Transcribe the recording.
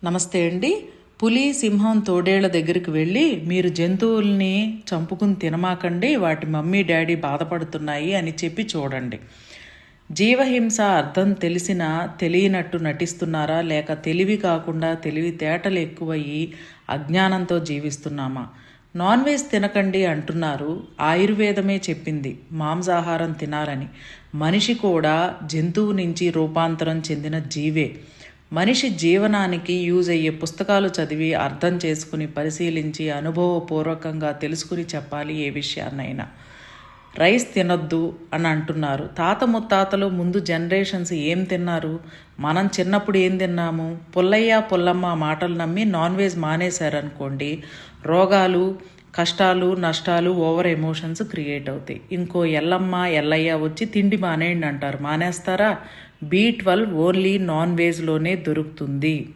నమస్తే అండి. పులి, సింహం, తోడేళ్ల దగ్గరికి వెళ్ళి మీరు జంతువుల్ని చంపుకుని తినమాకండి, వాటి మమ్మీ డాడీ బాధపడుతున్నాయి అని చెప్పి చూడండి. జీవహింస అర్థం తెలిసినా తెలియనట్టు నటిస్తున్నారా, లేక తెలివి కాకుండా తెలివితేటలు ఎక్కువయ్యి అజ్ఞానంతో జీవిస్తున్నామా? నాన్ వెజ్ తినకండి అంటున్నారు. ఆయుర్వేదమే చెప్పింది మాంసాహారం తినాలని. మనిషి కూడా జంతువు నుంచి రూపాంతరం చెందిన జీవే. మనిషి జీవనానికి యూజ్ అయ్యే పుస్తకాలు చదివి అర్థం చేసుకుని పరిశీలించి అనుభవపూర్వకంగా తెలుసుకుని చెప్పాలి ఏ విషయాన్నైనా. రైస్ తినొద్దు అని అంటున్నారు. తాత ముత్తాతలు ముందు జనరేషన్స్ ఏం తిన్నారు, మనం చిన్నప్పుడు ఏం తిన్నాము? పుల్లయ్య పుల్లమ్మ మాటలు నమ్మి నాన్ వెజ్ మానేశారనుకోండి, రోగాలు, కష్టాలు, నష్టాలు, ఓవర్ ఎమోషన్స్ క్రియేట్ అవుతాయి. ఇంకో ఎల్లమ్మ ఎల్లయ్య వచ్చి తిండి మానేయండి అంటారు. మానేస్తారా? B12 ఓన్లీ నాన్ వెజ్లోనే దొరుకుతుంది.